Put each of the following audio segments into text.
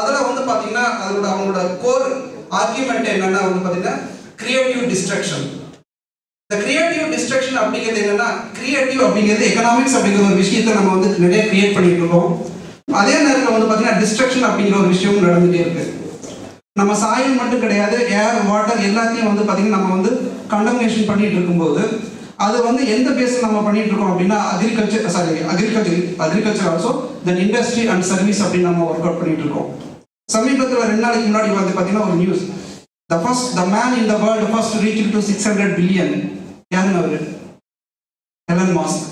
அதில் வந்து பார்த்தீங்கன்னா அவங்களோட கோர் ஆர்கியூமெண்ட் என்னன்னா வந்து பார்த்தீங்கன்னா கிரியேட்டிவ் டிஸ்ட்ரக்ஷன். இந்த கிரியேட்டிவ் டிஸ்ட்ரக்ஷன் அப்படிங்கிறது என்னன்னா, கிரியேட்டிவ் அப்படிங்கிறது எக்கனாமிக்ஸ் அப்படிங்கிற ஒரு விஷயத்தை நம்ம வந்து நிறைய கிரியேட் பண்ணிட்டு இருக்கோம். அதே நேரத்தில் வந்து பார்த்தீங்கன்னா டிஸ்ட்ரக்ஷன் அப்படிங்கிற ஒரு விஷயம் நடந்துகிட்டே இருக்கு. நம்ம சாயில் மட்டும் கிடையாது, ஏர் வாட்டர் எல்லாத்தையும் வந்து பார்த்தீங்கன்னா நம்ம வந்து கண்டமினேஷன் பண்ணிட்டு இருக்கும்போது அது வந்து எந்த பேஸில் நம்ம பண்ணிட்டு இருக்கோம் அப்படின்னா agriculture also then industry and service அப்படின்னு நம்ம ஒர்க் அவுட் பண்ணிட்டு இருக்கோம். சமீபத்தில் 2 நாளைக்கு முன்னாடி வந்து பார்த்தீங்கன்னா ஒரு news, the man in the world first reached to 600 billion. யாருங்க அவரு? Elon Musk.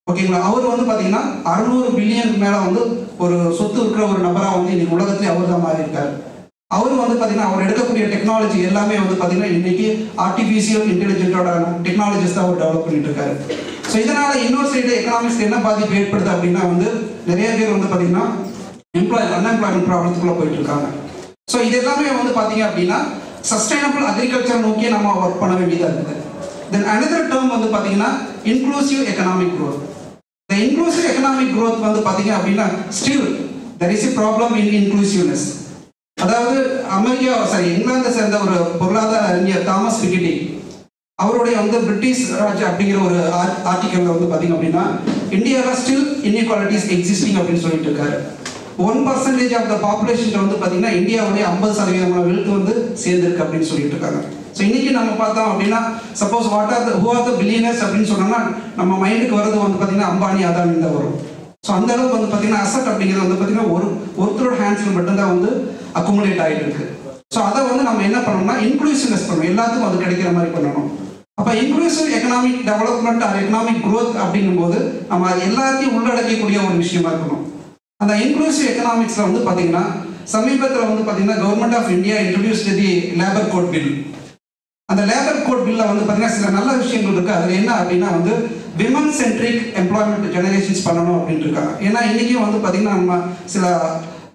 ஓகேங்களா? அவர் வந்து பார்த்தீங்கன்னா 600 பில்லியன் மேலே வந்து ஒரு சொத்து இருக்கிற ஒரு நபராக வந்து இன்னைக்கு உலகத்திலே அவர் தான் மாறி இருக்காரு. அவர் வந்து பார்த்தீங்கன்னா அவர் எடுக்கக்கூடிய டெக்னாலஜி எல்லாமே வந்து பார்த்தீங்கன்னா இன்னைக்கு ஆர்டிஃபிஷியல் இன்டெலிஜென்ட்டோட டெக்னாலஜிஸ் தான் அவர் டெவலப் பண்ணிட்டு இருக்காரு. ஸோ இதனால் இன்னொரு சைடு எக்கனாமிக்ஸ் என்ன பாதிப்பு ஏற்படுது அப்படின்னா வந்து நிறைய பேர் வந்து பார்த்தீங்கன்னா அன்எம்ப்ளாய்மெண்ட் ப்ராப்ளத்துக்குள்ளே போயிட்டு இருக்காங்க. ஸோ இது எல்லாமே வந்து பார்த்தீங்க அப்படின்னா சஸ்டைனபிள் அக்ரிகல்ச்சர் நோக்கியே நம்ம ஒர்க் பண்ண வேண்டியதாக இருக்குது. தென் அனதர் டேர்ம் வந்து பார்த்தீங்கன்னா இன்க்ளூசிவ் எக்கனாமிக் க்ரோத். இந்த இன்க்ளூசிவ் எக்கனாமிக் க்ரோத் வந்து பார்த்தீங்க அப்படின்னா still there is a problem in inclusiveness. அதாவது இங்கிலாந்தை சேர்ந்த ஒரு பொருளாதார அறிஞர் தாமஸ் பிக்கெட்டி அவருடைய வந்து பிரிட்டிஷ் ராஜ் அப்படிங்கிற ஒரு ஆர்டிக்கல்ல வந்து பார்த்தீங்க அப்படின்னா இந்தியாவில் ஸ்டில் இன்இக்வாலிட்டிஸ் எக்ஸிஸ்டிங் அப்படின்னு சொல்லிட்டு இருக்காரு. 1% ஆஃப் த பாப்புலேஷன் வந்து பார்த்தீங்கன்னா இந்தியாவுடைய 50% வெல்த் வந்து சேர்ந்துருக்கு அப்படின்னு சொல்லிட்டு இருக்காங்க. ஸோ இன்னைக்கு நம்ம பார்த்தோம் அப்படின்னா suppose who are the billionaires அப்படின்னு சொன்னோம்னா நம்ம மைண்டுக்கு வரது வந்து பார்த்தீங்கன்னா அம்பானி அதானி தான் வரும். ஸோ அந்த அளவுக்கு வந்து பார்த்தீங்கன்னா அசட் அப்படிங்கிறது வந்து பார்த்தீங்கன்னா ஒருத்தரோட ஹேண்ட்ஸில் மட்டும்தான் வந்து அக்குமுலேட் ஆகிட்டு இருக்கு. ஸோ அதை வந்து நம்ம என்ன பண்ணணும்னா இன்க்ளூசிவ்னஸ் பண்ணணும், எல்லாத்துக்கும் அது கிடைக்கிற மாதிரி பண்ணணும். அப்போ inclusive economic development R economic growth அப்படிங்கும்போது நம்ம எல்லாத்தையும் உள்ளடக்கக்கூடிய ஒரு விஷயமா இருக்கணும். அந்த இன்க்ளூசிவ் எக்கனாமிக்ஸில் வந்து பார்த்தீங்கன்னா சமீபத்தில் வந்து பார்த்தீங்கன்னா government of India introduced the labour code bill. அந்த லேபர் கோட் பில்ல வந்து பார்த்தீங்கன்னா சில நல்ல விஷயங்கள் இருக்கு. அதில் என்ன அப்படின்னா வந்து விமன் சென்ட்ரிக் எம்ப்ளாய்மெண்ட் ஜெனரேஷன்ஸ் பண்ணணும் அப்படின்ட்டு இருக்காங்க. ஏன்னா இன்னைக்கும் வந்து பார்த்தீங்கன்னா நம்ம சில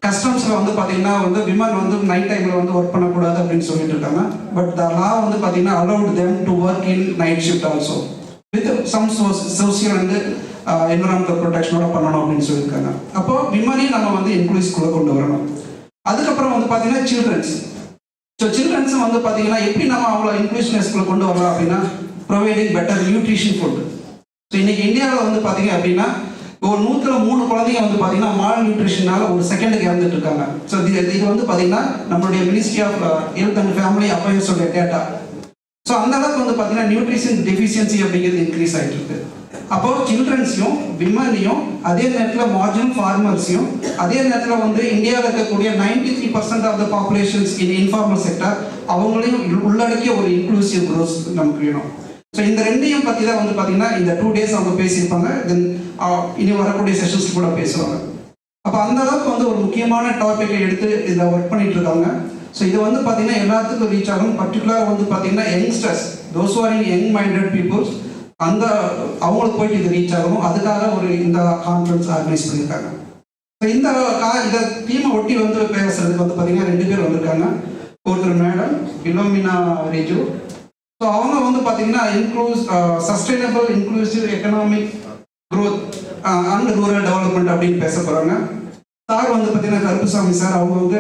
கஸ்டம்ஸில் வந்து பார்த்தீங்கன்னா வந்து விமன் வந்து நைட் டைமில் வந்து ஒர்க் பண்ணக்கூடாது அப்படின்னு சொல்லிட்டு இருக்காங்க. பட் த லா வந்து பார்த்தீங்கன்னா allowed them to work in night shift also with some social and environmental ப்ரொடெக்ஷனோட பண்ணணும் அப்படின்னு சொல்லியிருக்காங்க. அப்போ விமனையும் நம்ம வந்து இன்க்ளூசிவ்குள்ளே கொண்டு வரணும். அதுக்கப்புறம் வந்து பார்த்தீங்கன்னா சில்ட்ரன்ஸும் வந்து பார்த்தீங்கன்னா எப்படி நம்ம அவங்கள இன்க்ளூசிவ்னஸ்குள்ளே கொண்டு வரலாம் அப்படின்னா providing better nutrition food. So இன்னைக்கு இந்தியாவில் வந்து பார்த்தீங்க அப்படின்னா ஒரு 103 குழந்தைங்க வந்து பார்த்தீங்கன்னா மால் நியூட்ரிஷனால ஒரு செகண்டுக்கு இறந்துட்டு இருக்காங்க. ஸோ இது வந்து பார்த்தீங்கன்னா நம்மளுடைய ministry of health and family அஃபேர்ஸோட டேட்டா. ஸோ அந்த அளவுக்கு வந்து பார்த்தீங்கன்னா நியூட்ரிஷன் டெஃபிஷியன்சி அப்படிங்கிறது இன்க்ரீஸ் ஆகிட்டு இருக்கு. அப்போ சில்ட்ரன்ஸையும் விமனையும் அதே நேரத்தில் மார்ஜினல் ஃபார்மர்ஸையும் அதே நேரத்தில் வந்து இந்தியாவில் இருக்கக்கூடிய 93% of the populations in informal sector அவங்களையும் உள்ளடக்கிய ஒரு இன்க்ளூசிவ் க்ரோத் நமக்கு வேணும். ஸோ இந்த ரெண்டையும் பற்றி தான் வந்து பார்த்தீங்கன்னா இந்த 2 days அவங்க பேசியிருப்பாங்க. தென் இனி வரக்கூடிய செஷன்ஸ் கூட பேசுவாங்க. அப்போ அந்த அளவுக்கு வந்து ஒரு முக்கியமான டாப்பிக்கை எடுத்து இதில் ஒர்க் பண்ணிட்டு இருக்காங்க. ஸோ இது வந்து பார்த்தீங்கன்னா எல்லாத்துக்கும் ரீச் ஆகும். பர்டிகுலராக வந்து பார்த்தீங்கன்னா youngsters, those are in young minded peoples, அந்த அவங்களுக்கு போயிட்டு இது ரீச் ஆகணும். அதுக்காக ஒரு இந்த கான்ஃபரன்ஸ் ஆர்கனைஸ் பண்ணியிருக்காங்க. ஸோ இந்த தீமை ஒட்டி வந்து பேசுறதுக்கு வந்து பார்த்தீங்கன்னா 2 பேர் வந்திருக்காங்க. ஒருத்தர் மேடம் பிலோமினா ரேஜு. ஸோ அவங்க வந்து பார்த்தீங்கன்னா sustainable inclusive economic growth and rural development அப்படின்னு பேச போகிறாங்க. சார் வந்து பார்த்தீங்கன்னா கருப்புசாமி சார், அவங்க வந்து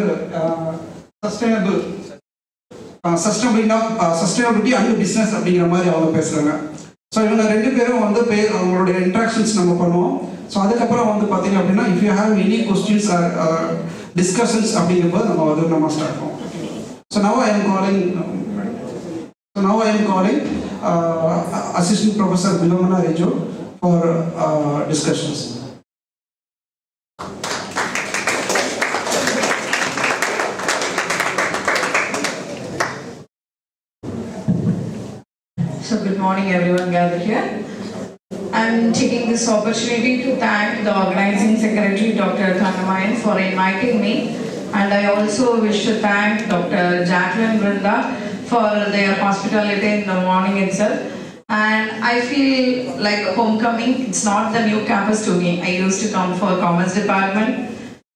சஸ்டைனபிலிட்டி அண்ட் பிஸ்னஸ் அப்படிங்கிற மாதிரி அவங்க பேசுகிறாங்க. ஸோ இவங்க 2 பேரும் வந்து அவங்களுடைய இன்ட்ராக்ஷன்ஸ் நம்ம பண்ணுவோம். ஸோ அதுக்கப்புறம் வந்து பார்த்தீங்க அப்படின்னா if you have any questions or discussions அப்படிங்கும்போது நம்ம ஸ்டார்ட் பண்ணுவோம். So now I am calling Assistant Professor Bilomana Rejo for discussions. So good morning everyone gathered here. I'm taking this opportunity to thank the organizing secretary Dr. Kamaraj for inviting me, and I also wish to thank Dr. Jacqueline Brinda for their hospitality in the morning itself. And I feel like homecoming. It's not the new campus to me. I used to come for commerce department.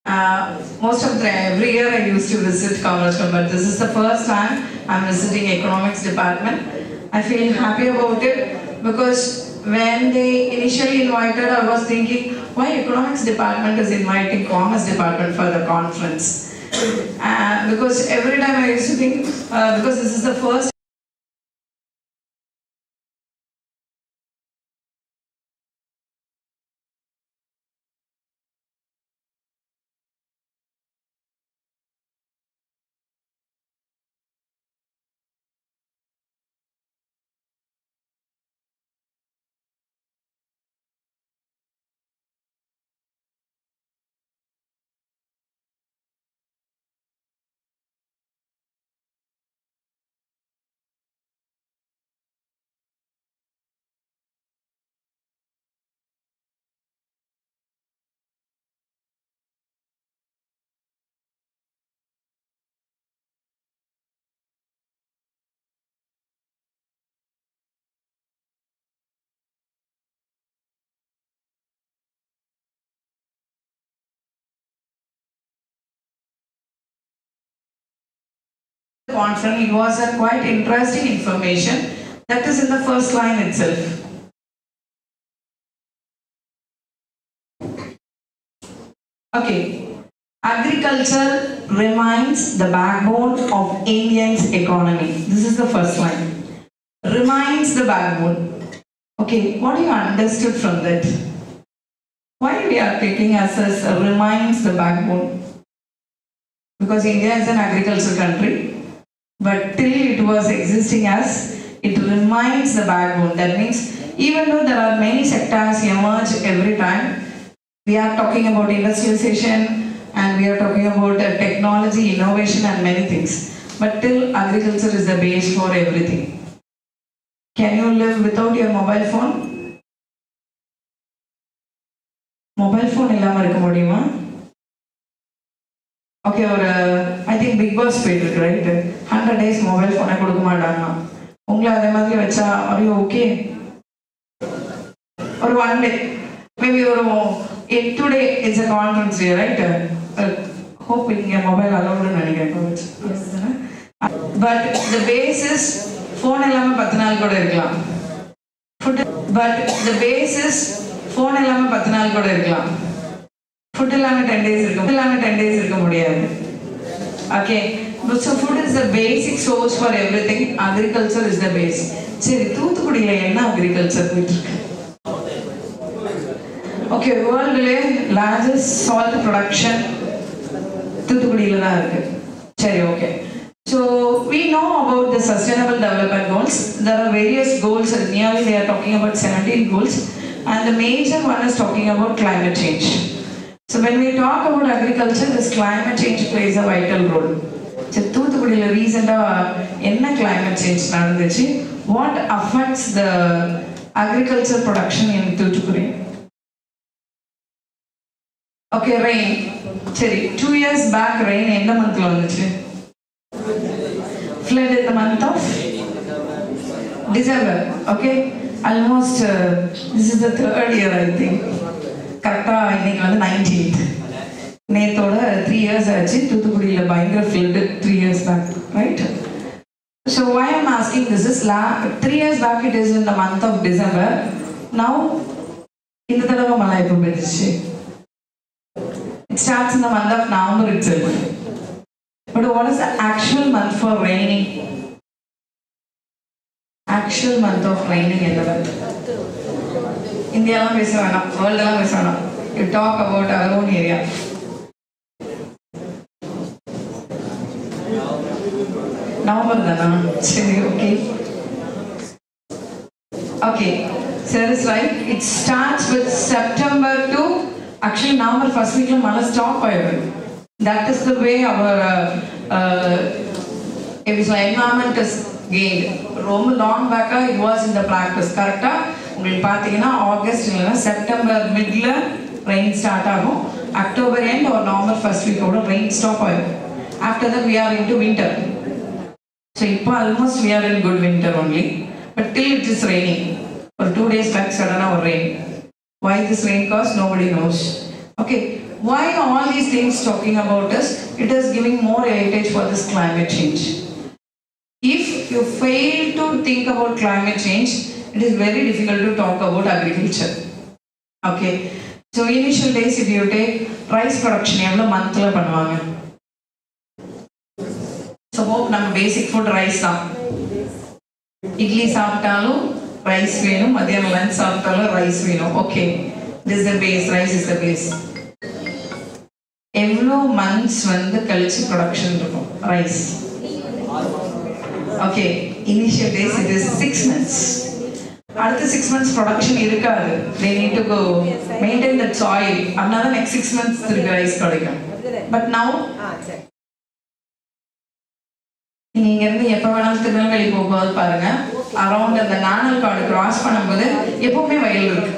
Every year I used to visit Kamaraj, but this is the first time I'm visiting economics department. I feel happy about it because when they initially invited, I was thinking, why economics department is inviting commerce department for the conference? Because every time I used to think, because this is the first conference, it was a quite interesting information that is in the first line itself. Okay, agriculture remains the backbone of Indians' economy. This is the first line. Remains the backbone. Okay, what do you understood from that? Why we are taking as remains the backbone? Because India is an agricultural country, but till it was existing as, it remains the backbone. That means even though there are many sectors emerge every time, we are talking about industrialization and we are talking about technology, innovation and many things. But till agriculture is the base for everything. Can you live without your mobile phone? Mobile phone illama irukka mudiyuma? Okay, or I think Big Boss paid it, right? 100 days mobile phone கொடுக்க மாட்டாங்க. உங்களை அதே மாதிரி வச்சா are you okay? Or one day, maybe today is a conference day, right? Hope your mobile allowed நினைக்கிறேன். But the base is phone இல்லாம 10 நாள் கூட இருக்கலாம். But the base is phone இல்லாம 10 நாள் கூட இருக்கலாம். Food இல்லாம 10 days இருக்க முடியாது. Okay, so food is the basic source for everything. Agriculture is the base. சரி, தூத்துக்குடியில என்ன agriculture போயிட்டு இருக்கு? Okay, worldலே largest salt production தூத்துக்குடியில தான் இருக்கு. சரி, okay. So we know about the sustainable development goals. There are various goals, and nearly they are talking about 17 goals, and the major one is talking about climate change. So when we talk about agriculture, this climate change plays a vital role. So தூத்துக்குடியில recently என்ன climate change நடந்துச்சு? What affects the agriculture production in Thoothukudi? Okay, rain. சரி, 2 years back rain எந்த monthல வந்துச்சு? Flood in the month of December. Okay, almost this is the 3rd year, I think. Correcta, இன்னைக்கு வந்து 19th. நேத்தோட 3 years ஆச்சு தூத்துக்குடியில பயங்கர flood 3 years back, right? So why I'm asking this is 3 years back it is in the month of December. Now இந்த தடவை மழை எப்போ பெய்யுச்சு? It starts in the month of November itself. But what is the actual month for raining? Actual month of raining in the month. India la pesa vena, world la pesa vena. You talk about our own area. November dana. Cheri, okay. Okay, so that is right. It starts with September to actually November first week la mala stop ayidu. That is the way our environment is gained. ரொம்ப long back it was in the practice. கரெக்டா உங்களுக்கு பார்த்தீங்கன்னா August இல்லைன்னா September மிட்ல rain start ஆகும். October end ஒரு November first வீக்கோட rain stop ஆகும். After that we are into winter. So இப்போ almost we are in good winter only. But till it is raining. For 2 days back suddenly or rain. Why this rain caused? Nobody knows. Okay. Why all these things talking about us? It is giving more weightage for this climate change. If you fail to think about climate change, it is very difficult to talk about agriculture. Okay. So initial days, if you take rice production, எவ்வளோ மந்த்ல பண்ணுவாங்க? So hope நம்ம basic food rice தான். இட்லி சாப்பிட்டாலும் rice வேணும், மதியானம் lunch சாப்பிட்டாலும் rice வேணும். Okay, this is the base, rice is the base. எவ்வளோ மந்த்ஸ் வந்து கழிச்சு ப்ரொடக்ஷன் இருக்கும் rice? Okay, initial days it is 6 months. அடுத்த 6 months ப்ரொடக்ஷன் இருக்காது. they need to go maintain that soil. அதனால next 6 months திருப்பி ரைஸ் கிடைக்கும். பட் now நீங்க இருந்து எப்ப வேணாலும் திருநெல்வேலி போகும்போது பாருங்க, அரௌண்ட் அந்த நானல் காடு கிராஸ் பண்ணும்போது எப்பவுமே வயல் இருக்கு.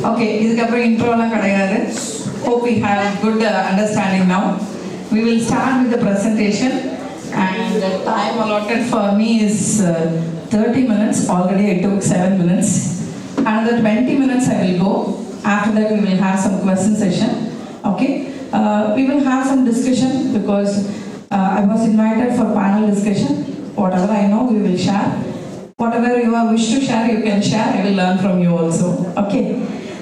Okay, இதுக்கப்புறம் இன்ட்ரோலாம் கிடையாது. Hope we have good understanding now. We will start with the presentation and the time allotted for me is 30 minutes. Already I took 7 minutes. Another 20 minutes I will go After that, we will have some question session. Okay. We will have some discussion because I was invited for panel discussion. Whatever I know, we will share. Whatever you wish to share, you can share. I will learn from you also. Okay.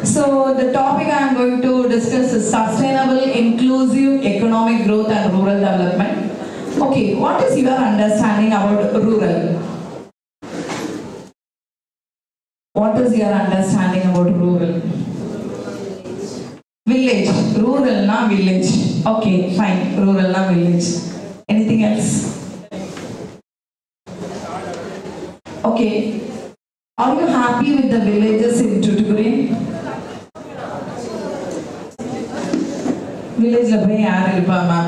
So the topic I am going to discuss is sustainable, inclusive economic growth and rural development. Okay, what is your understanding about rural? What is your understanding about rural? Village. Rural na village. Okay, fine. Rural na village. Anything else? Okay. Are you happy with the villages in Thoothukudi? Village la poi yaar irpa ma'am.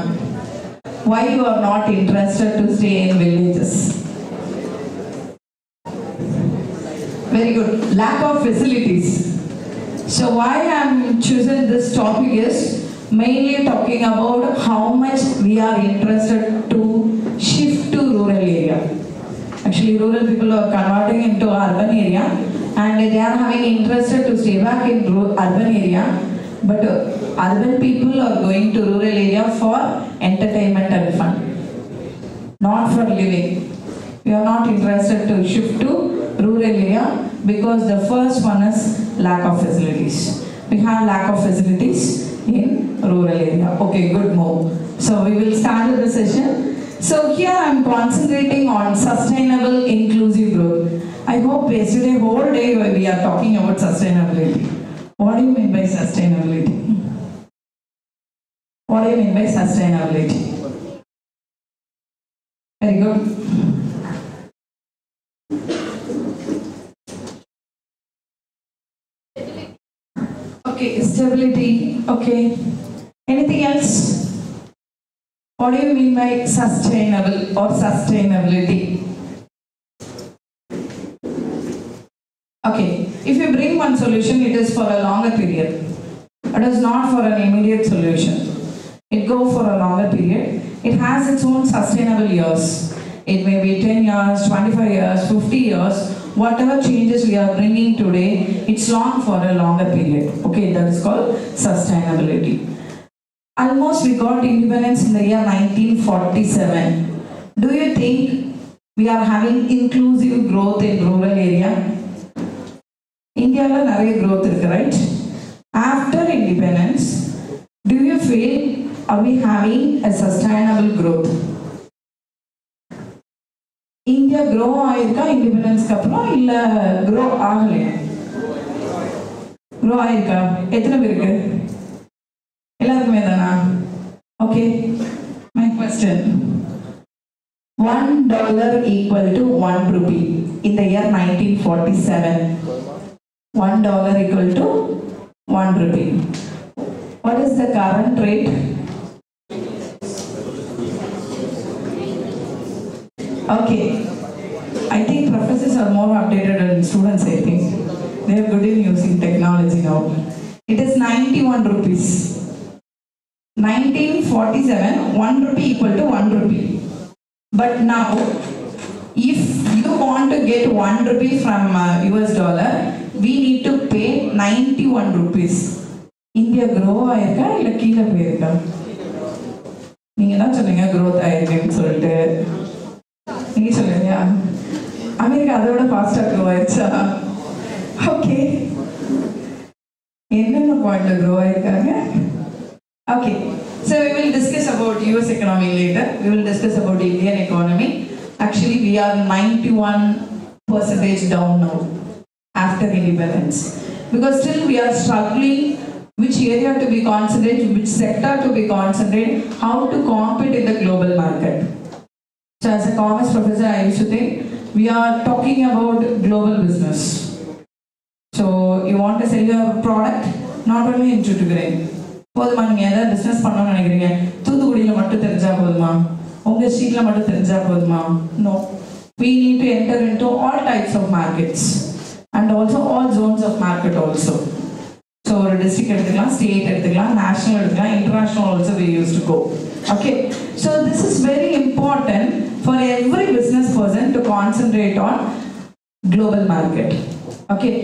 Why you are not interested to stay in villages? Very good. Lack of facilities. So why I am choosing this topic is mainly talking about how much we are interested to shift to rural area. Actually, rural people are converting into urban area and they are having interested to stay back in urban area. But urban people are going to rural area for entertainment and fun, not for living. We are not interested to shift to rural area because the first one is lack of facilities. We have lack of facilities in rural area. Okay, good move. So we will start with the session. So here I am concentrating on sustainable inclusive growth. I hope yesterday whole day we are talking about sustainability. What do you mean by sustainability? What do you mean by sustainability? Very good. Okay, stability. Okay. Anything else? What do you mean by sustainable or sustainability? Okay. If you bring one solution, it is for a longer period. It is not for an immediate solution. It goes for a longer period. It has its own sustainable years. It may be 10 years, 25 years, 50 years. Whatever changes we are bringing today, it's long for a longer period. Okay, that is called sustainability. Almost we got independence in the year 1947. Do you think we are having inclusive growth in rural area? India la nariya growth irukku, right? After independence, do you feel are we having a sustainable growth? India grow ஆயிருக்கா இண்டிபெண்டன்ஸ்க்கு அப்புறம் இல்ல grow ஆகலையா? grow ஆயிருக்கா? எத்தனை பேருக்கு? எல்லாருக்குமே தானா? Okay. My question. $1 equal to 1 rupee in the year 1947. $1 equal to 1 rupee. What is the current rate? Okay. I think professors are more updated than students, I think. They are good in using technology now. It is 91 rupees. 1947, 1 rupee equal to 1 rupee. But now, if you want to get 1 rupee from US dollar, we need to pay 91 rupees. India grow ஆயிருக்கா இல்ல கீழே போயிருக்கா? நீங்க தான் சொன்னீங்க growth ஆயிருக்குன்னு சொல்லிட்டு. நீங்க சொல்லுங்க. அமெரிக்கா அதோட ஃபாஸ்டா க்ரோ ஆயிடுச்சா? ஓகே. என்னென்ன பாயிண்ட்ல க்ரோ ஆயிருக்காங்க? Okay. So we will discuss about US economy later. We will discuss about Indian economy. Actually, we are 91% down now after independence. Because still we are struggling which area to be concentrated, which sector to be concentrated, how to compete in the global market. So as a commerce professor, I used to think we are talking about global business. So you want to sell your product not only in Thoothukudi. போதுமா நீங்கள் எதாவது business பண்ணணும்னு நினைக்கிறீங்க தூத்துக்குடியில் மட்டும் தெரிஞ்சா போதுமா உங்கள் ஸ்ட்ரீட்டில் மட்டும் தெரிஞ்சா போதுமா no we need to enter into all types of markets and also all zones of market also. So ஒரு டிஸ்ட்ரிக்ட் எடுத்துக்கலாம் ஸ்டேட் எடுத்துக்கலாம் நேஷனல் எடுத்துக்கலாம் international also we used to go. Okay, so this is very important for every business person to concentrate on global market. Okay,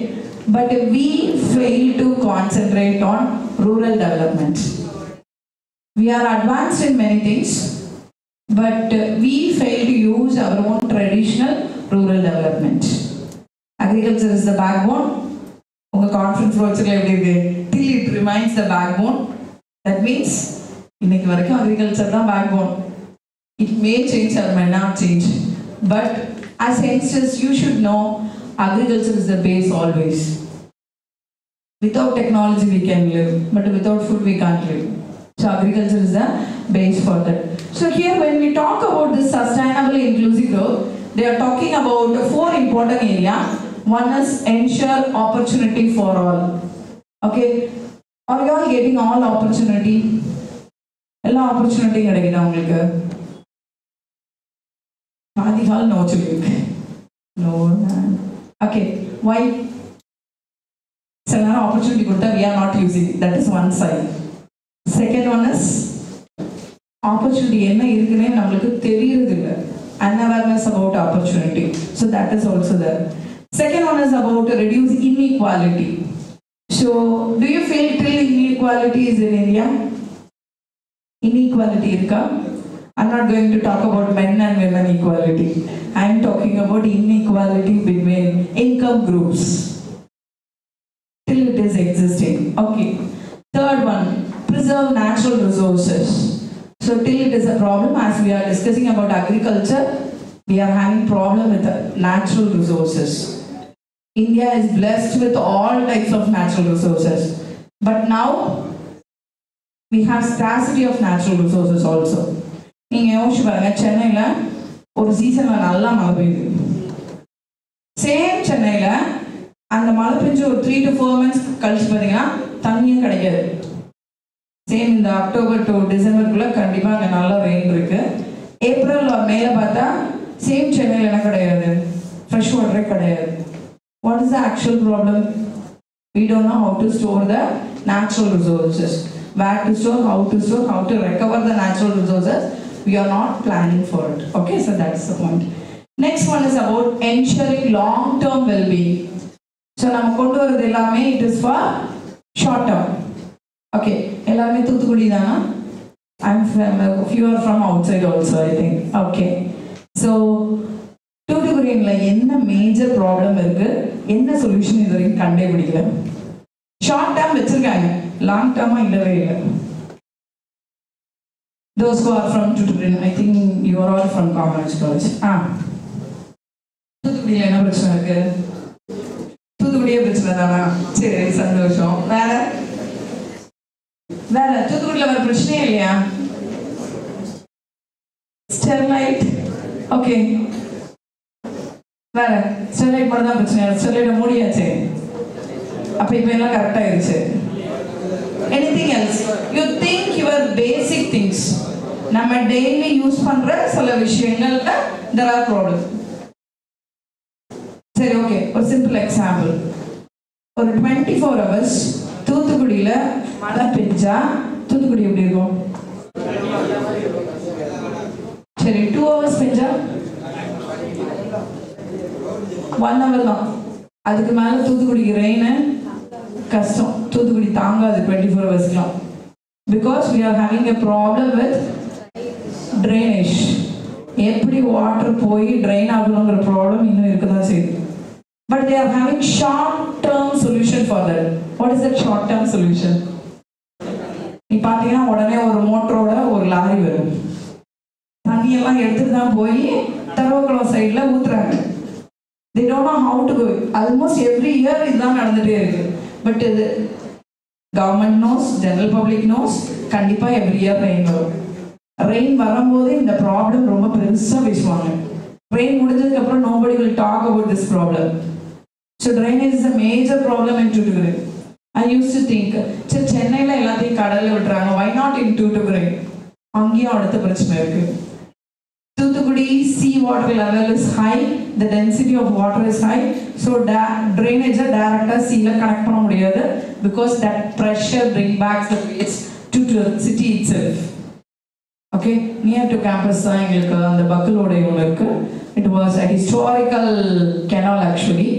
but we fail to concentrate on rural development. We are advanced in many things, but we fail to use our own traditional rural development. Agriculture is the backbone. Unga conference project till it remains the backbone. That means இன்னைக்கு வரைக்கும் agriculture தான் backbone. It may change or may not change, but as youngsters you should know agriculture is the base always. Without technology we can live, but without food we can't live. So agriculture is the base for that. So here when we talk about this sustainable inclusive growth, they are talking about 4 important areas. One is ensure opportunity for all. Okay, are you all getting all opportunity? எல்லா opportunity கிடைக்குதா உங்களுக்கு? பாதி கால் no சொல்லிருக்கு. No. Okay, why? சில நேரம் opportunity கொடுத்தா we are not using. That is one side. Second one is opportunity என்ன இருக்குன்னே நம்மளுக்கு தெரியறது இல்லை. Unawareness about opportunity. So that is also there. Second one is about reduce inequality. So do you feel till inequality is in India? Inequality irka? I'm not going to talk about men and women equality. I am talking about inequality between income groups. Till it is existing. Okay. Third one, preserve natural resources. So till it is a problem, as we are discussing about agriculture, we are having problem with natural resources. India is blessed with all types of natural resources. But now, we have scarcity of natural resources also. நீங்கள் யோசிச்சு பாருங்க, சென்னையில் ஒரு சீசனில் நல்லா மழை பெய்யுது. Same சென்னையில் அந்த மழை பெஞ்சு ஒரு 3 to 4 months கழிச்சு பார்த்தீங்கன்னா தண்ணியும் கிடைக்காது. சேம் இந்த அக்டோபர் டு டிசம்பருக்குள்ளே கண்டிப்பாக அங்கே நல்லா ரெயின் இருக்கு. ஏப்ரல் மேலே பார்த்தா சேம் சென்னையில் என்ன கிடையாது, ஃப்ரெஷ் வாட்டரே கிடையாது. What is the actual problem? We don't know how to store the natural resources. Where to store, how to recover the natural resources. We are not planning for it. Okay, so that's the point. Next one is about ensuring long-term well-being. So, நம்ம கொண்டு வரது எல்லாமே it is for short term. Okay, எல்லாமே தூத்துக்குடி தானா? I'm from, few are from outside also, I think. Okay, so தூத்துக்குடியில் என்ன major problem இருக்கு, என்ன சொல்யூஷன் இது வரைக்கும் கண்டுபிடிக்கல. ஷார்ட் டேர்ம் வச்சிருக்காங்க, லாங் டேர்மா இல்லவே இல்லை. Those who are from Toothukudi, I think you are all from Kamaraj college. தூத்துக்குடியில் என்ன பிரச்சனை இருக்கு? தூத்துக்குடியே பிரச்சனை தானா? சரி, சந்தோஷம். வேற தூத்துக்குடியில் வேற பிரச்சனையே இல்லையா? ஸ்டெர்லைட். ஓகே, வேற ஸ்டெர்லைட் மட்டும் தான் பிரச்சனை. ஸ்டெர்லைட்டை மூடியாச்சு, அப்ப இப்ப எல்லாம் கரெக்ட் ஆயிடுச்சு. Anything else you think your basic things, நம்ம டெய்லி யூஸ் பண்ற சில விஷயங்கள்ல there are problems. சரி, ஓகே, ஒரு சிம்பிள் எக்ஸாம்பிள். ஒரு 24 hours தூத்துக்குடியில மழை பெஞ்சா தூத்துக்குடி எப்படி இருக்கும்? சரி, 2 hours பெஞ்சா 1 hour தான். அதுக்கு மேல தூத்துக்குடிக்கு ரெயின் கஷ்டம், தூத்துக்குடி தாங்காது 24 hours. Because we are having a problem with drainage. எப்படி வாட்டர் போய் ட்ரெயின் ஆகணுங்கிற ப்ராப்ளம் இன்னும் இருக்குதான் செய்யுது. But they are having short-term solution for that. What is that short-term solution? நீ பார்த்தீங்கன்னா உடனே ஒரு மோட்டரோட ஒரு லாரி வரும், தண்ணியெல்லாம் எடுத்துட்டு தான் போய் தரவக்குளம் சைடில் ஊத்துறாங்க. They don't know how to go. Almost every year இதுதான் நடந்துட்டே இருக்கு. But இது government knows, general public knows, கண்டிப்பா every year rain வரும். ரெயின் வரும்போது இந்த ப்ராப்ளம் ரொம்ப பெருசா பேசுவாங்க. ரெயின் முடிஞ்சதுக்கு அப்புறம் nobody will talk about this problem. So drainage is a major problem in Toothukudi. I used to think, சென்னையில எல்லாத்தையும் கடல்ல விட்டுறாங்க, why not in Toothukudi? அங்கேயும் அடுத்த பிரச்சனை இருக்கு. Toothukudi sea water level is high, the density of water is high, so drainage direct sea la connect பண்ண முடியாது, because that pressure bring back the waste to the city itself. Okay, near to campus தான் எங்களுக்கு அந்த பக்கலோட ஒன்று இருக்கு. It was a historical canal actually.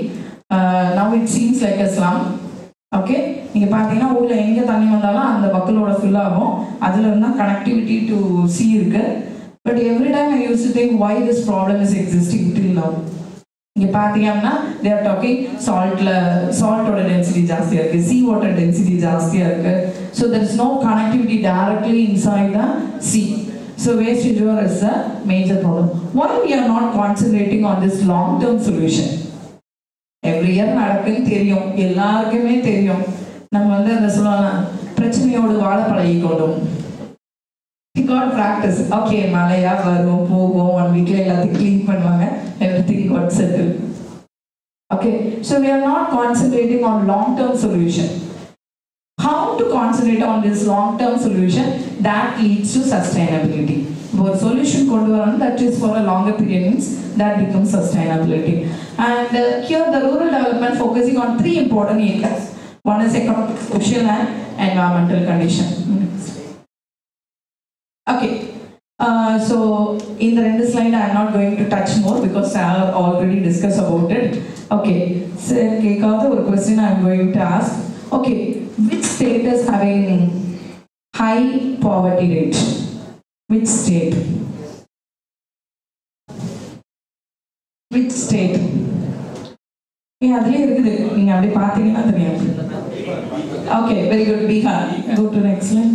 Now it seems like a slum. Okay, நீங்கள் பார்த்தீங்கன்னா ஊரில் எங்கே தண்ணி வந்தாலும் அந்த பக்கலோட ஃபில் ஆகும். அதில் இருந்தால் கனெக்டிவிட்டி டு சி இருக்கு. But every time I use to think why this problem is existing till now. இங்கே பார்த்தீங்கன்னா தே ஆர் டாக்கிங் சால்ட்டோட டென்சிட்டி ஜாஸ்தியாக இருக்குது, சி வாட்டர் டென்சிட்டி ஜாஸ்தியாக இருக்குது. So there is no connectivity directly inside the sea. So waste river is a major problem. Why we are not concentrating on this long-term solution? Every year நடக்குன்னு தெரியும், எல்லாருக்குமே தெரியும். நம்ம வந்து அந்த சொல்லலாம், பிரச்சனையோடு வாழ பழகி கொண்டோம். God practice. ஓகே, மழையா வரும் போகும், 1 weekல எல்லாத்தையும் க்ளீன் பண்ணுவாங்க, everything got settled. Okay, so we are not concentrating on long-term solution. How to concentrate on this long-term solution that leads to sustainability? ஒரு சொல்யூஷன் கொண்டு வரணும் that is for a longer period means that becomes sustainability. And here the rural development focusing on 3 important areas. One is economic, social and environmental condition. Okay, so in the end slide I am not going to touch more because I have already discussed about it. Okay, so கேட்காத ஒரு question I am going to ask. Okay, which state is having high poverty rate? Which state? Which state? அதுலேயே இருக்குது, நீங்கள் அப்படி பார்த்தீங்கன்னா தெரியும். Okay, very good. Bihar. Go to next slide.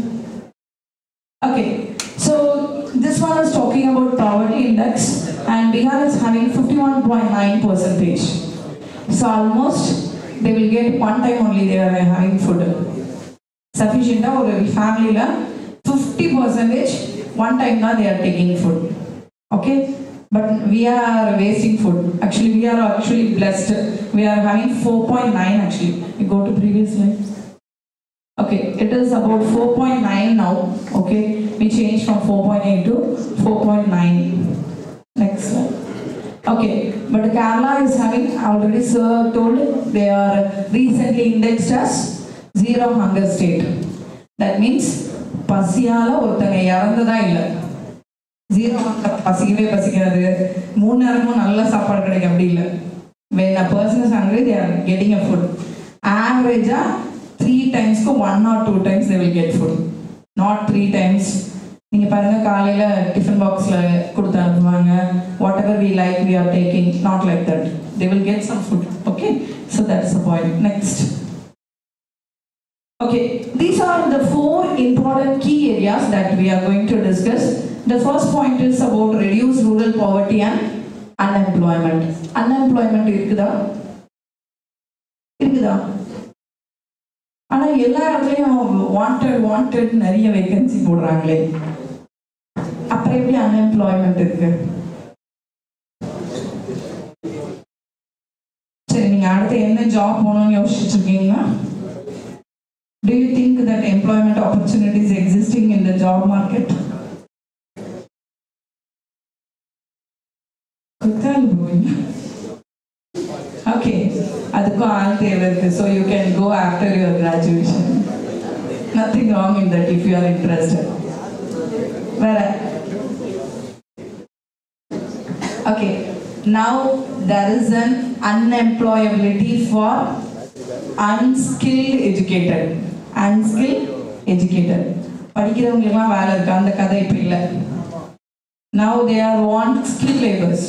Okay, so this one is talking about poverty index and Bihar is having 51.9%. So almost they will get one time only they are having food. Sufficient or family la 50% one time now they are taking food. Okay, but we are wasting food. Actually we are actually blessed. We are having 4.9 actually. You go to previous slide. Okay, it is about 4.9 now. Okay, we changed from 4.8 to 4.9. Next slide. Okay, but Kerala is having, already sir told, they are recently indexed as zero hunger state. That means பசியால ஒருத்தங்க இறந்ததா இல்லை. Zero hunger, பசிக்கவே பசிக்காது, 3 நேரமும் நல்ல சாப்பாடு கிடைக்கும் அப்படி இல்லை. When a person is hungry, they are getting a food. Average 3 times ko 1 or 2 times they will get food, not 3 times. நீங்கள் பாருங்கள், காலையில் டிஃபன் பாக்ஸில் கொடுத்து அனுப்புவாங்க, whatever we like we are taking, not like that. They will get some food. Okay, so that's the point. Next. Okay, these are the 4 important key areas that we are going to discuss. The first point is about reduce rural poverty and unemployment. Unemployment இருக்குதா? ஆனால் எல்லா இடத்துலையும் wanted நிறைய vacancy போடுறாங்களே, அப்புறம் எப்படி unemployment இருக்கு? சரி, நீங்கள் அடுத்து என்ன ஜாப் போகணும்னு யோசிச்சுட்டு இருக்கீங்களா? Do you think that employment opportunities existing in the job market? Okay, adukku all தேவை இருக்கு, so you can go after your graduation. Nothing wrong in that if you are interested. Where? Okay, now there is an unemployability for unskilled educated. படிக்கிறவங்களுக்குலாம் வேலை இருக்கு, அந்த கதை இப்போ இல்லை. Now they are want skilled labors.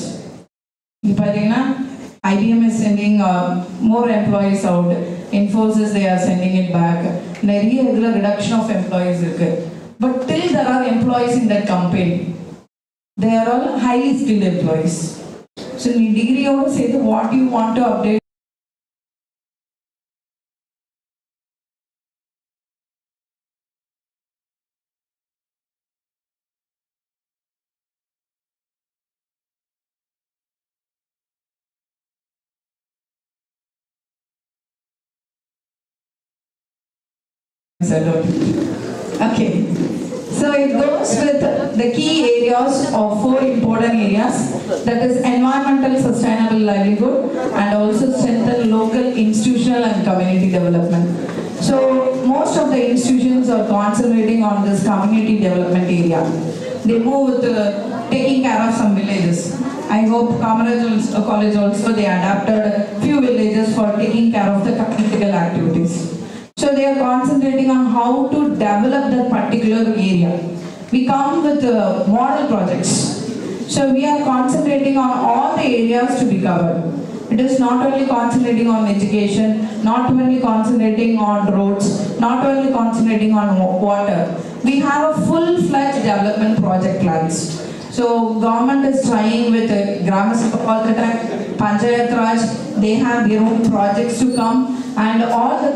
இப்போ பார்த்தீங்கன்னா IBM is sending more employees out. Infosys they are sending it back. நிறைய இதில் reduction of employees இருக்கு. But till there are employees in that company, they are all highly skilled employees. So நீ டிகிரியோடு சேர்த்து what you want to update Okay, so it goes with the key areas of 4 important areas, that is environmental sustainable livelihood and also strengthen local institutional and community development. So most of the institutions are concentrating on this community development area. They move with taking care of some villages. I hope Kamaraj College also, they adapted few villages for taking care of the critical activities. So they are concentrating on how to develop that particular area. We come with model projects. So we are concentrating on all the areas to be covered. It is not only concentrating on education, not only concentrating on roads, not only concentrating on water. We have a full-fledged development project plans. So government is trying with Gram Sabha all the time, Panchayat Raj, they have their own projects to come, and all the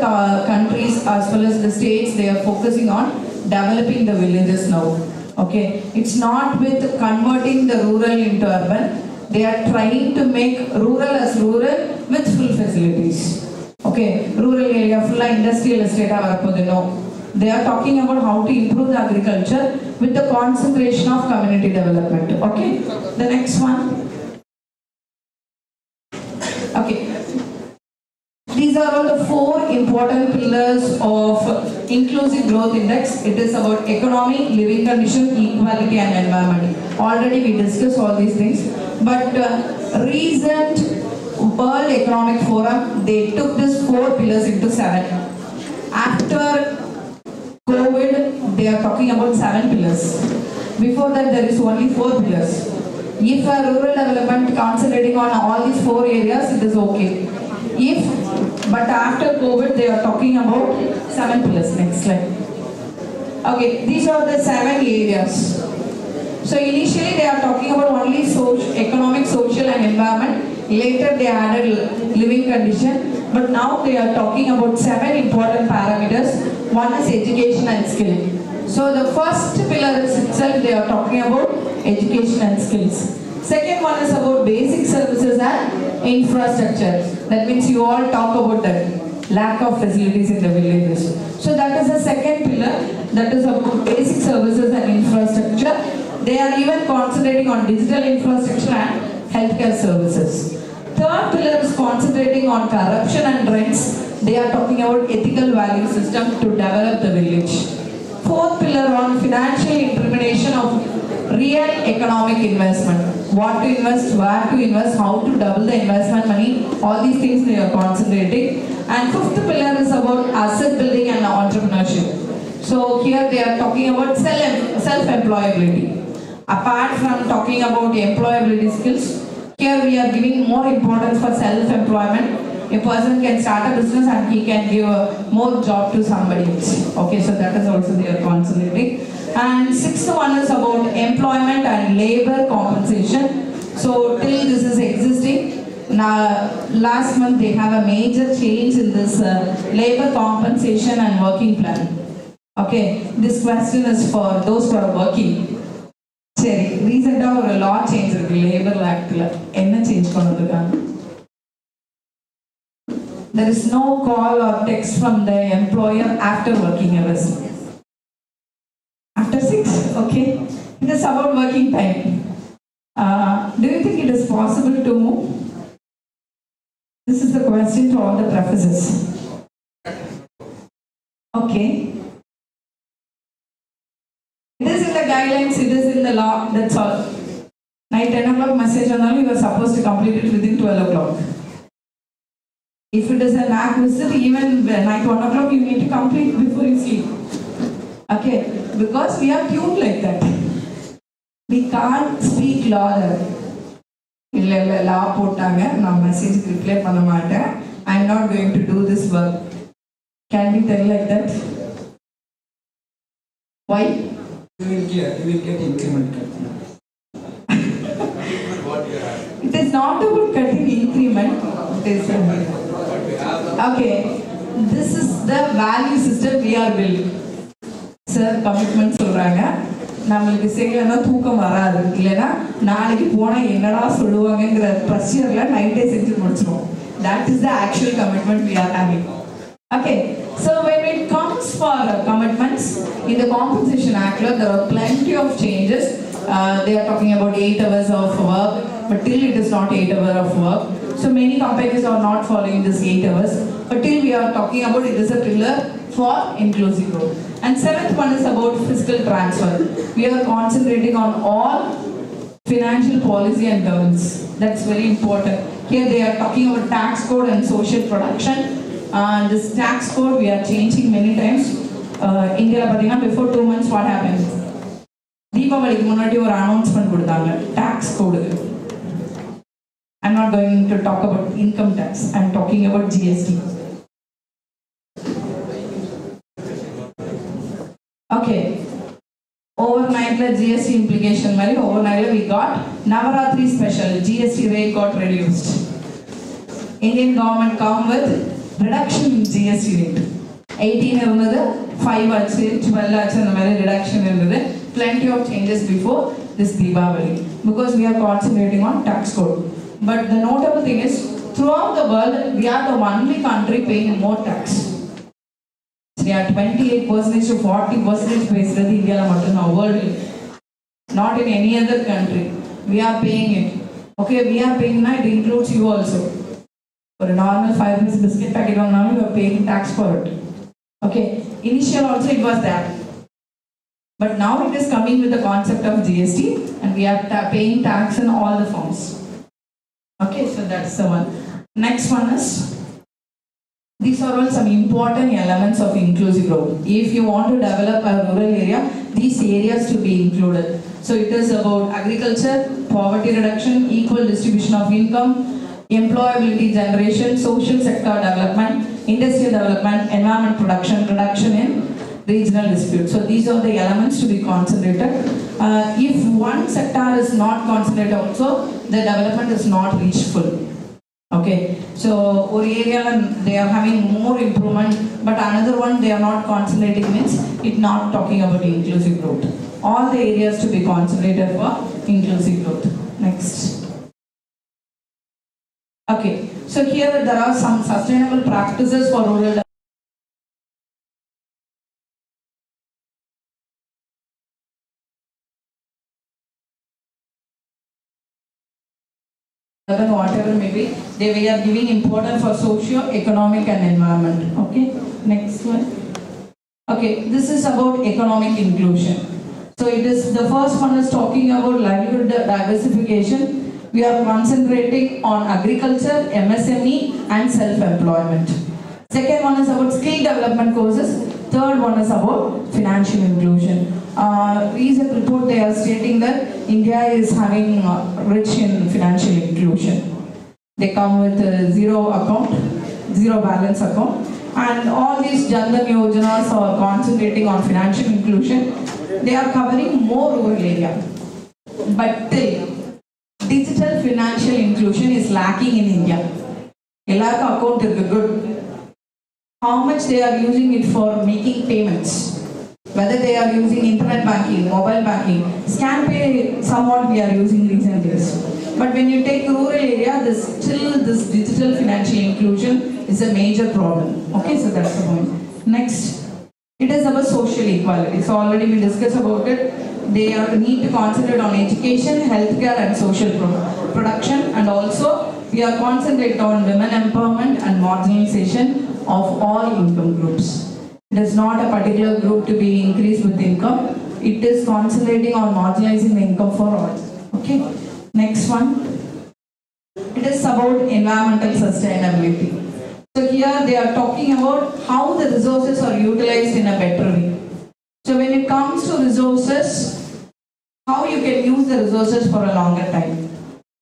countries as well as the states, they are focusing on developing the villages now. Okay, it's not with converting the rural into urban. They are trying to make rural as rural with full facilities. Okay, rural area full industrial estate. They are talking about how to improve the agriculture with the concentration of community development. Okay, the next one. Okay, these are all the 4 important pillars of inclusive growth index. It is about economy, living condition, equality and environment. Already we discussed all these things, but recent World Economic Forum, they took these 4 pillars into 7. After COVID, they are talking about 7 pillars. Before that, there is only 4 pillars. If a rural development concentrating on all these 4 areas, it is okay. But after COVID, they are talking about 7 pillars. Next slide. Okay, these are the 7 areas. So initially, they are talking about only economic, social and environment. Later, they added living condition. But now they are talking about 7 important parameters. One is education and skill. So the first pillar is itself, they are talking about education and skills. Second one is about basic services and infrastructure. That means you all talk about that lack of facilities in the villages. So that is the second pillar, that is about basic services and infrastructure. They are even concentrating on digital infrastructure and healthcare services. Third pillar is concentrating on corruption and rents. They are talking about ethical value system to develop the village. Fourth pillar on financial implementation of real economic investment. What to invest, where to invest, how to double the investment money. All these things they are concentrating. And fifth pillar is about asset building and entrepreneurship. So here they are talking about self-employability. Apart from talking about employability skills, here we are giving more importance for self-employment. A person can start a business and he can give more job to somebody else. Okay, so that is also they are concentrating. And sixth one is about employment and labor compensation. So till this is existing, now last month they have a major change in this labor compensation and working plan. Okay, this question is for those who are working. Recently, a law change in the Labor Act. There is no call or text from the employer after working hours. After 6, okay. It is about working time. Do you think it is possible to move? This is the question to all the professors. Okay. It is in the guidelines, it is in the law, that's all. Night 10 o'clock message on you are supposed to complete it within 12 o'clock. If it is an act visit, even night 1 o'clock, you need to complete before you sleep. Okay, because we are tuned like that. We can't speak louder. Law pottaanga, na message reply panna maata. I am not going to do this work. Can we tell like that? Why? You will get increment. It is not about cutting increment. It is okay. This is the value system we are building. Sir, commitment சொல்றாங்க. நம்மளுக்கு செய்யலனா தூக்கம் வராது. இல்லனா நாளைக்கு போனா என்னடா சொல்லுவாங்கங்கற பிரஷர்ல நைட்டே செஞ்சு முடிச்சிரோம். That is the actual commitment we are having. Okay. So when it comes for commitments in the Compensation Act, there are plenty of changes. They are talking about 8 hours of work, but till it is not 8 hours of work. So many companies are not following this 8 hours, but till we are talking about it is a pillar for inclusive growth. And seventh one is about fiscal transfer. We are concentrating on all financial policy and governance. That's very important. Here they are talking about tax code and social production. This tax code we are changing many times. India before 2 months what happened? Deepavali முன்னாடி ஒரு announcement கொடுத்தாங்க tax code. I'm not going to talk about income tax. I'm talking about GST. Okay. Overnight GST implication overnight we got Navaratri special GST rate got reduced. Indian government come with reduction in GST rate. 18 இருந்தது 5 ஆச்சு 12 ஆச்சு அந்த மாதிரி reduction இருந்தது. Plenty of changes before this Deepavali because we are concentrating on tax code. But the notable thing is throughout the world we are the only country paying more tax. We are 28% to 40% based on India and world. Not in any other country. We are paying it. Okay, we are paying now, it includes you also. For a normal 5 rupees biscuit packet now, you are paying tax for it. Okay, initial also it was that. But now it is coming with the concept of GST and we are paying tax in all the forms. Okay, so that's the one. Next one is, these are all some important elements of inclusive growth. If you want to develop a rural area, these areas to be included. So it is about agriculture, poverty reduction, equal distribution of income, employability generation, social sector development, industrial development, environment production, reduction in regional disputes. So these are the elements to be concentrated. If one sector is not concentrated also, the development is not reached full. Okay, so one area they are having more improvement, but another one they are not concentrating means it's not talking about inclusive growth. All the areas to be concentrated for inclusive growth. Next. Okay, so here there are some sustainable practices for rural whatever maybe, they are giving importance for socio-economic and environment. Okay, next one. Okay, this is about economic inclusion. So it is, the first one is talking about livelihood diversification. We are concentrating on agriculture, MSME and self-employment. Second one is about skill development courses. Third one is about financial inclusion. Recent report they are stating that India is having rich in financial inclusion. They come with zero account, zero balance account, and all these Jan Dhan Yojanas are concentrating on financial inclusion. They are covering more rural area. But till digital financial inclusion is lacking in India. Ellarku account is good. How much they are using it for making payments? Whether they are using internet banking, mobile banking, scan pay, somewhat we are using recent days. But when you take rural area, this digital financial inclusion is a major problem. Okay, so that's the point. Next, it is about social equality. So already we discussed about it. They need to concentrate on education, healthcare and social production, and also we are concentrating on women empowerment and marginalization of all income groups. It is not a particular group to be increased with income. It is concentrating on marginalizing the income for all. Okay. Next one. It is about environmental sustainability. So here they are talking about how the resources are utilized in a better way. So when it comes to resources, how you can use the resources for a longer time.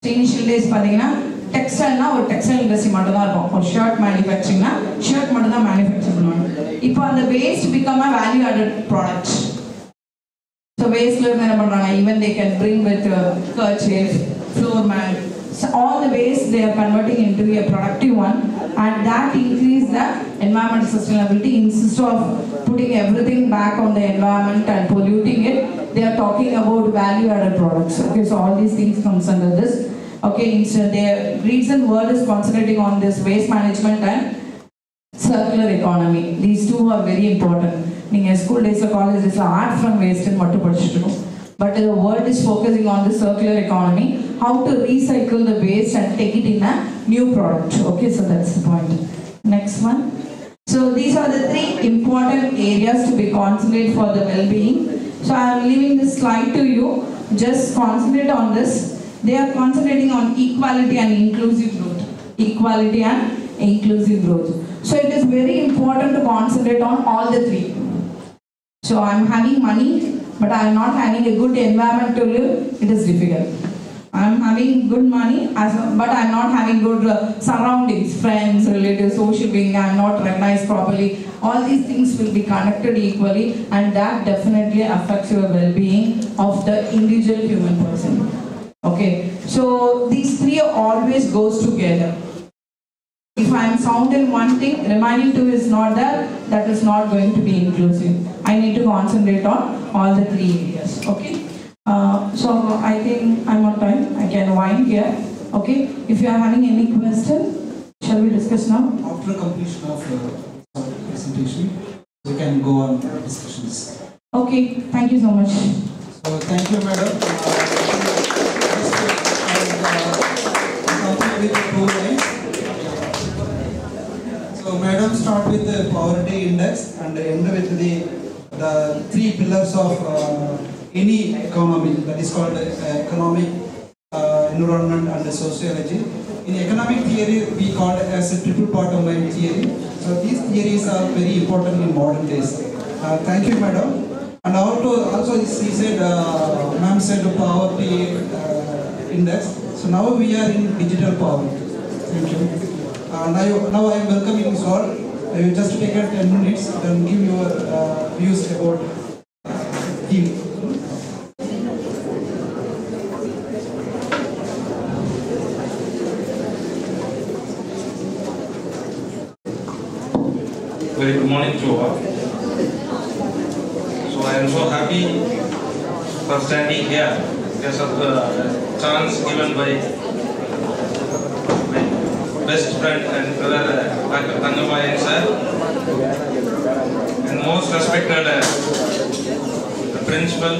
So initial days textile na or textile industry மட்டும் தான் இருக்கும். ஒரு shirt மேனுஃபேக்சரிங்னா shirt மட்டும் தான் manufacture பண்ணுவாங்க. இப்போ அந்த waste become a value added product. So waste ல இருந்து என்ன பண்றாங்க? Even they can bring with kerchief, floor mat. So all the waste they are converting into a productive one, and that increase the environmental sustainability instead of putting everything back on the environment and polluting it. They are talking about value added products. Okay, so all these things comes under this. Okay, instead their recent word is concentrating on this waste management and circular economy. These two are very important. In school days or college days, art from waste and what to purchase. But the world is focusing on the circular economy, how to recycle the waste and take it in a new product. Okay, so that's the point. Next one. So these are the three important areas to be concentrated for the well-being. So I am leaving this slide to you. just concentrate on this. They are concentrating on equality and inclusive growth. Equality and inclusive growth. So it is very important to concentrate on all the three. So I am having money, but I am not having a good environment to live. It is difficult. I am having good money, but I am not having good surroundings, friends, relatives, social being. I am not recognized properly. All these things will be connected equally, and that definitely affects your well-being of the individual human person. Okay, so these three always goes together. If I am sound in one thing, remaining two is not there, that is not going to be inclusive. I need to concentrate on all the three areas. Okay. So I think I'm on time. I can wind here. Okay. If you are having any question, shall we discuss now? After completion of presentation, we can go on discussions. Okay. Thank you so much. So thank you, madam. Continue with the 2 lines. So madam start with the poverty index and end with the 3 pillars of any economy, that is called economic, environment and sociology. In economic theory, we call it as a triple bottom line theory. So these theories are very important in modern days. Thank you, madam. And also he said, ma'am said poverty index. So now we are in digital poverty. Thank you. Now I am welcoming you all. I will just take 10 minutes and give your views about theme. Very good morning to all. So I am so happy for standing here because of the chance given by my best friend and brother Dr. Kamaraj sir and most respected principal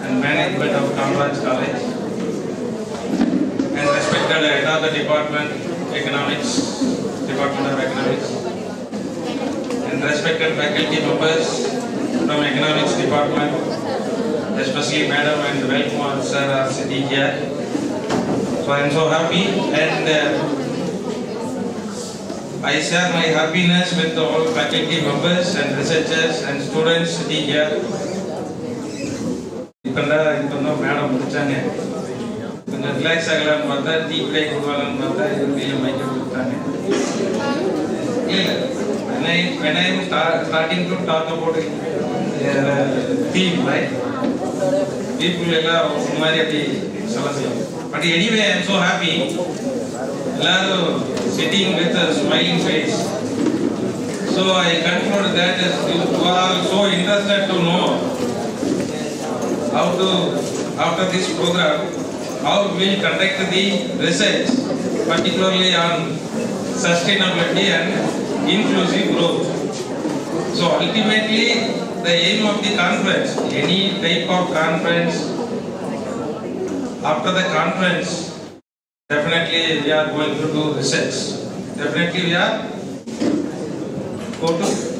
and management of Kamaraj College and respected head of the department of economics and respected faculty members from economics department, especially madam and Welkumar sir are sitting here. So I am so happy and I share my happiness with all faculty members and researchers and students sitting here. Madam முடிச்சாங்க கொஞ்சம் relax ஆகலாம்னு பார்த்தா tea break கொடுவாங்கன்னு பார்த்தா இது மைக்க கொடுத்தாங்க. When I am starting to talk about theme, right? People எல்லாம் ஒரு மாதிரி அப்படி சொல்ல செய்யும். But anyway, I am so happy. எல்லாரும் sitting with a smiling face. So I conclude that you are all so interested to know how to, after this program, how we will conduct the research, particularly on sustainability and inclusive growth. So ultimately, the aim of the conference, any type of conference, after the conference, definitely we are going to do research. Definitely we are go to